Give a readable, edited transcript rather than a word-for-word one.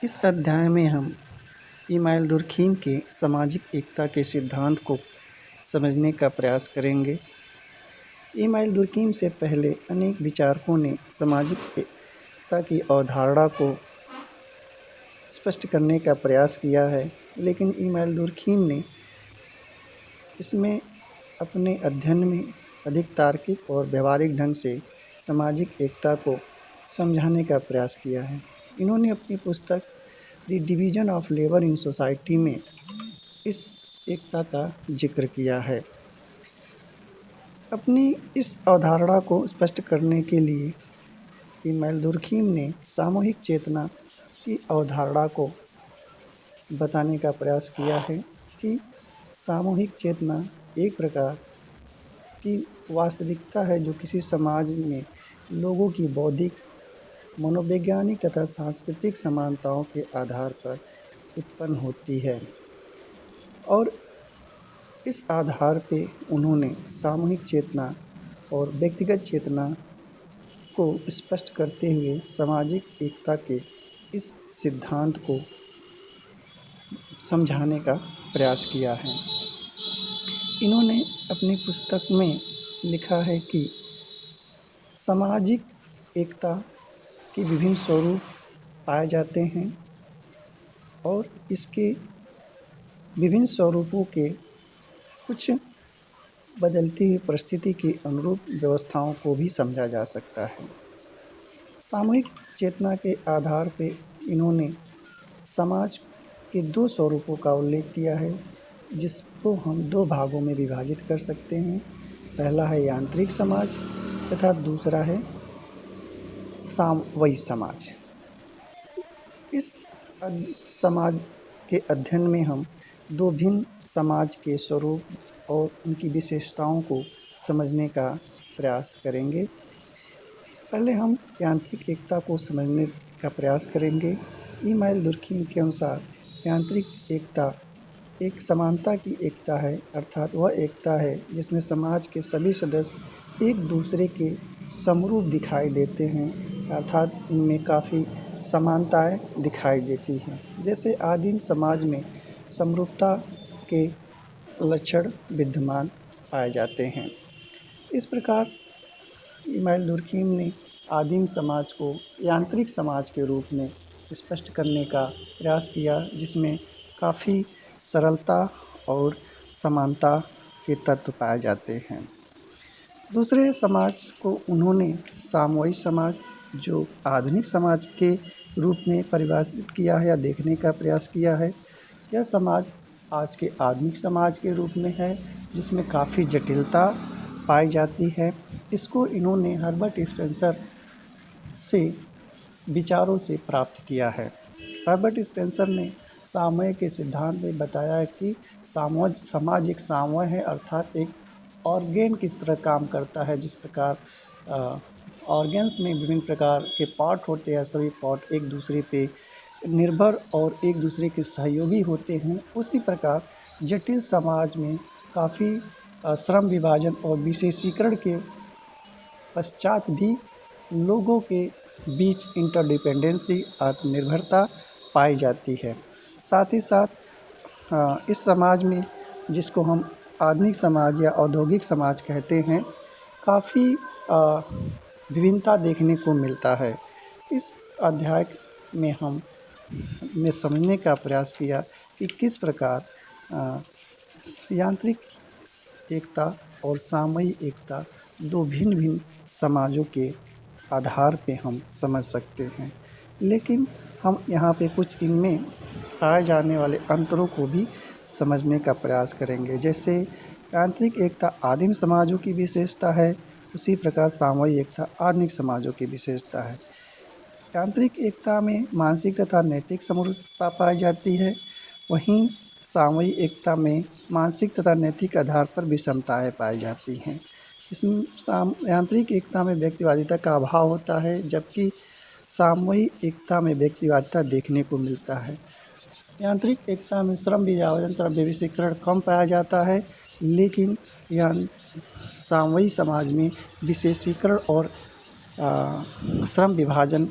इस अध्याय में हम इमाइल दुर्खीम के सामाजिक एकता के सिद्धांत को समझने का प्रयास करेंगे। इमाइल दुर्खीम से पहले अनेक विचारकों ने सामाजिक एकता की अवधारणा को स्पष्ट करने का प्रयास किया है, लेकिन इमाइल दुर्खीम ने इसमें अपने अध्ययन में अधिक तार्किक और व्यवहारिक ढंग से सामाजिक एकता को समझाने का प्रयास किया है। इन्होंने अपनी पुस्तक the division of labour in society में इस एकता का जिक्र किया है। अपनी इस अवधारणा को स्पष्ट करने के लिए इमाइल दुर्खीम ने सामूहिक चेतना की अवधारणा को बताने का प्रयास किया है कि सामूहिक चेतना एक प्रकार की वास्तविकता है जो किसी समाज में लोगों की बौद्धिक, मनोवैज्ञानिक तथा सांस्कृतिक समानताओं के आधार पर उत्पन्न होती है। और इस आधार पे उन्होंने सामूहिक चेतना और व्यक्तिगत चेतना को स्पष्ट करते हुए सामाजिक एकता के इस सिद्धांत को समझाने का प्रयास किया है। इन्होंने अपनी पुस्तक में लिखा है कि सामाजिक एकता के विभिन्न स्वरूप पाए जाते हैं और इसके विभिन्न स्वरूपों के कुछ बदलती हुई परिस्थिति के अनुरूप व्यवस्थाओं को भी समझा जा सकता है। सामूहिक चेतना के आधार पर इन्होंने समाज के दो स्वरूपों का उल्लेख किया है, जिसको हम दो भागों में विभाजित कर सकते हैं। पहला है यांत्रिक समाज तथा दूसरा है सामयिक समाज। इस समाज के अध्ययन में हम दो भिन्न समाज के स्वरूप और उनकी विशेषताओं को समझने का प्रयास करेंगे। पहले हम यांत्रिक एकता को समझने का प्रयास करेंगे। इमाइल दुर्खीम के अनुसार यांत्रिक एकता एक समानता की एकता है, अर्थात वह एकता है जिसमें समाज के सभी सदस्य एक दूसरे के समरूप दिखाई देते हैं, अर्थात इनमें काफ़ी समानताएं दिखाई देती हैं। जैसे आदिम समाज में समरूपता के लक्षण विद्यमान पाए जाते हैं। इस प्रकार इमाइल दुर्खीम ने आदिम समाज को यांत्रिक समाज के रूप में स्पष्ट करने का प्रयास किया, जिसमें काफ़ी सरलता और समानता के तत्व पाए जाते हैं। दूसरे समाज को उन्होंने सामयिक समाज, जो आधुनिक समाज के रूप में परिभाषित किया है या देखने का प्रयास किया है। यह समाज आज के आधुनिक समाज के रूप में है, जिसमें काफ़ी जटिलता पाई जाती है। इसको इन्होंने हर्बर्ट स्पेंसर से विचारों से प्राप्त किया है। हर्बर्ट स्पेंसर ने साम्य के सिद्धांत में बताया है कि समाज एक साम्य है, अर्थात एक ऑर्गेन किस तरह काम करता है। जिस प्रकार ऑर्गेन्स में विभिन्न प्रकार के पार्ट होते हैं, सभी पार्ट एक दूसरे पे निर्भर और एक दूसरे के सहयोगी होते हैं, उसी प्रकार जटिल समाज में काफ़ी श्रम विभाजन और विशेषीकरण के पश्चात भी लोगों के बीच इंटरडिपेंडेंसी, आत्मनिर्भरता पाई जाती है। साथ ही साथ इस समाज में, जिसको हम आधुनिक समाज या औद्योगिक समाज कहते हैं, काफ़ी विभिन्नता देखने को मिलता है। इस अध्याय में हमने समझने का प्रयास किया कि किस प्रकार यांत्रिक एकता और सामयिक एकता दो भिन्न भिन्न समाजों के आधार पे हम समझ सकते हैं, लेकिन हम यहाँ पे कुछ इनमें पाए जाने वाले अंतरों को भी समझने का प्रयास करेंगे। जैसे यांत्रिक एकता आदिम समाजों की विशेषता है, उसी प्रकार सामयिक एकता आधुनिक समाजों की विशेषता है। यांत्रिक एकता में मानसिक तथा नैतिक समरूपता पाई जाती है, वहीं सामयिक एकता में मानसिक तथा नैतिक आधार पर विषमताएं पाई जाती हैं। इसमें यांत्रिक एकता में व्यक्तिवादिता का अभाव होता है, जबकि सामयिक एकता में व्यक्तिवादिता देखने को मिलता है। यांत्रिक एकता में श्रम विभाजन तथा विशेषीकरण कम पाया जाता है, लेकिन सामयिक समाज में विशेषीकरण और श्रम विभाजन